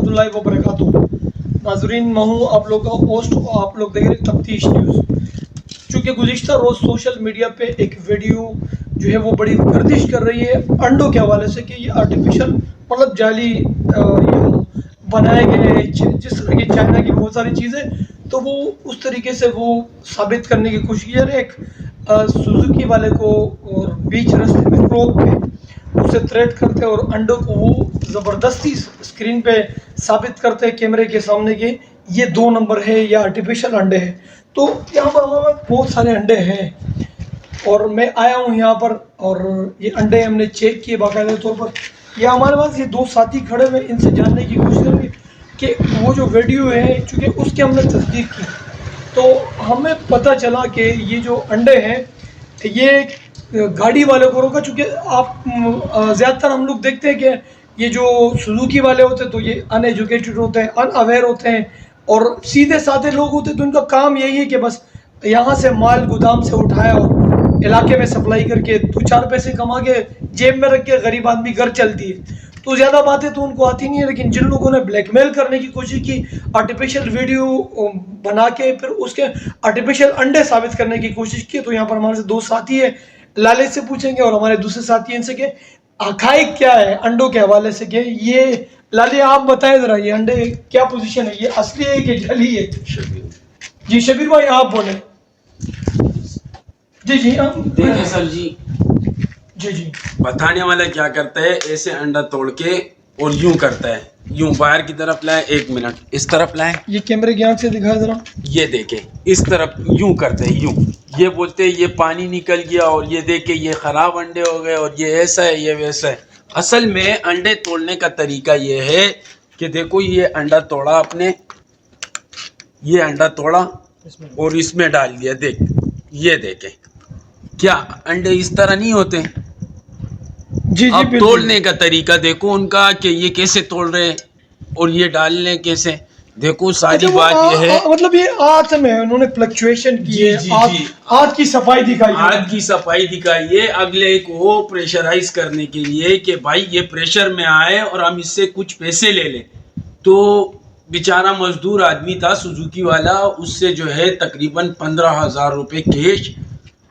रहमतुल्लाहि व बरकातुहू। नाज़रीन, मैं हूँ आप लोग का होस्ट और आप लोग देख रहे हैं तफ्तीश न्यूज़। चूँकि गुज़िश्ता रोज़ सोशल मीडिया पे एक वीडियो जो है वो बड़ी गर्दिश कर रही है अंडों के हवाले से कि ये आर्टिफिशियल मतलब जाली ये बनाए गए हैं, जिस तरह की चाइना की बहुत सारी चीज़ें, तो वो उस तरीके से वो साबित करने की कोशिश की। एक सुजुकी वाले को और बीच रास्ते में रोक के उसे थ्रेट करते और अंडों को वो ज़बरदस्ती स्क्रीन पे साबित करते हैं कैमरे के सामने कि ये 2 नंबर है या आर्टिफिशियल अंडे हैं। तो यहाँ पर हमारे पास बहुत सारे अंडे हैं और मैं आया हूँ यहाँ पर और ये अंडे हमने चेक किए बाकायदा तौर पर। या हमारे पास ये 2 साथी खड़े हुए, इनसे जानने की कोशिश करेंगे कि वो जो वीडियो है चूँकि उसके हमने तस्दीक की तो हमें पता चला कि ये जो अंडे हैं ये गाड़ी वाले को रोका। चूँकि आप ज़्यादातर हम लोग देखते हैं कि ये जो सुजुकी वाले होते हैं तो ये अनएजुकेटेड होते हैं, अनअवेयर होते हैं और सीधे साधे लोग होते हैं, तो इनका काम यही है कि बस यहाँ से माल गोदाम से उठाया और इलाके में सप्लाई करके 2-4 पैसे कमा के जेब में रख के गरीब आदमी घर चलती है। तो ज़्यादा बातें तो उनको आती नहीं है, लेकिन जिन लोगों ने ब्लैकमेल करने की कोशिश की, आर्टिफिशियल वीडियो बना के फिर उसके आर्टिफिशियल अंडे साबित करने की कोशिश की, तो यहाँ पर हमारे से 2 साथी है, लाले से पूछेंगे और हमारे दूसरे साथी हैं इनसे कि हक़ाइक़ क्या है अंडों के हवाले से। कि ये लाले आप बताएं ज़रा, ये अंडे क्या पोजीशन है, ये असली है कि जली है? जी शबीर भाई आप बोले। जी हम देखिए सर जी, जी बताने वाला क्या करता है, ऐसे अंडा तोड़ के और यूं करता है, यूं बाहर की तरफ लाए, 1 मिनट इस तरफ लाए, ये कैमरे की आंख से दिखाए जरा, ये देखें इस तरफ यूं करते हैं, यूं ये बोलते हैं ये पानी निकल गया और ये देखे ये ख़राब अंडे हो गए और ये ऐसा है ये वैसा है। असल में अंडे तोड़ने का तरीका ये है कि देखो ये अंडा तोड़ा आपने, ये अंडा तोड़ा और इसमें डाल दिया, देख ये देखें, क्या अंडे इस तरह नहीं होते? जी अब तोड़ने का तरीका देखो उनका कि ये कैसे तोड़ रहे हैं और ये डालने कैसे, देखो सारी बात ये है। मतलब ये हाथ में उन्होंने फ्लक्चुएशन की है, हाथ की सफाई दिखाई है, हाथ की सफाई दिखाई है अगले को प्रेशराइज करने के लिए कि भाई ये प्रेशर में आए और हम इससे कुछ पैसे ले लें। तो बेचारा मजदूर आदमी था सुजुकी वाला, उससे जो है तकरीबन 15,000 रुपये कैश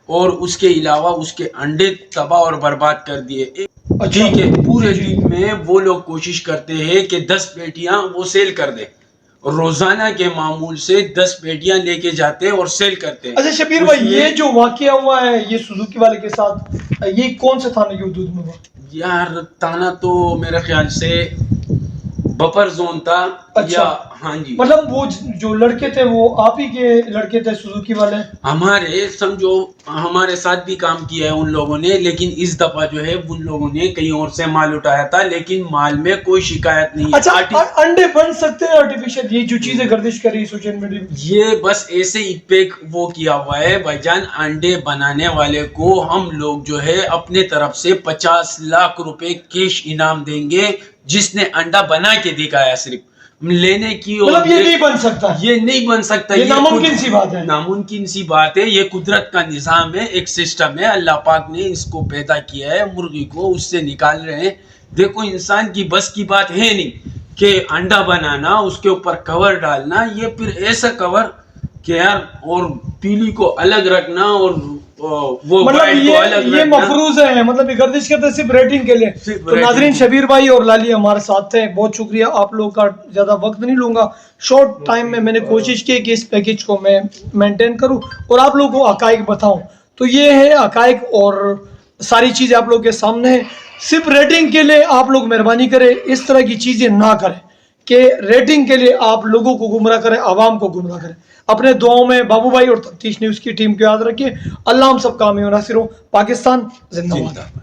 और उसके अलावा उसके अंडे तबाह और बर्बाद कर दिए। ठीक है, पूरे दिन में वो लोग कोशिश करते हैं कि 10 पेटियां वो सेल कर दे, रोजाना के मामूल से 10 पेटियां लेके जाते हैं और सेल करते हैं। अच्छा शबीर भाई, ये जो वाकया हुआ है ये सुजुकी वाले के साथ, ये कौन से थाने की हदूद में हुआ? यार थाना तो मेरे ख्याल से बफर जोन था। अच्छा, या हाँ जी, मतलब वो जो लड़के थे वो आप ही के लड़के थे सुजुकी वाले? हमारे समझो हमारे साथ भी काम किया है उन लोगों ने, लेकिन इस दफा जो है उन लोगों ने कहीं और से माल उठाया था, लेकिन माल में कोई शिकायत नहीं है। अच्छा, अंडे बन सकते हैं आर्टिफिशियल? ये जो चीजें गर्दिश कर रही है सोशल मीडिया में, ये बस ऐसे ही पेक वो किया हुआ है भाईजान। अंडे बनाने वाले को हम लोग जो है अपने तरफ से 50 लाख रुपए कैश इनाम देंगे, जिसने अंडा बना के दिखाया। सिर्फ लेने की और मतलब ये नहीं बन सकता, ये नहीं बन सकता, ये नामुमकिन सी बात है, नामुमकिन सी बात है। ये कुदरत का निज़ाम है, एक सिस्टम है, अल्लाह पाक ने इसको पैदा किया है, मुर्गी को उससे निकाल रहे हैं। देखो इंसान की बस की बात है नहीं कि अंडा बनाना, उसके ऊपर कवर डालना, ये फिर ऐसा कवर कि यार और पीली को अलग रखना और वो मतलब को अलग ये मफरूज है, मतलब ये गर्दिश करते सिर्फ रेटिंग के लिए। तो नाजरीन, शबीर भाई और लाली हमारे साथ थे, बहुत शुक्रिया आप लोग का, ज्यादा वक्त नहीं लूंगा। शॉर्ट टाइम में मैंने कोशिश की कि इस पैकेज को मैं मेंटेन करूं और आप लोगों को हकाइक बताऊं। तो ये है हकाइक और सारी चीजें आप लोग के सामने है। सिर्फ रेटिंग के लिए आप लोग मेहरबानी करें इस तरह की चीजें ना करें कि रेटिंग के लिए आप लोगों को गुमराह करें, आवाम को गुमराह करें। अपने दुआओं में बाबू भाई और तफ्तीश न्यूज़ की टीम को याद रखिए। अल्लाह हम सब कामयाब नासिर हो। पाकिस्तान जिंदाबाद।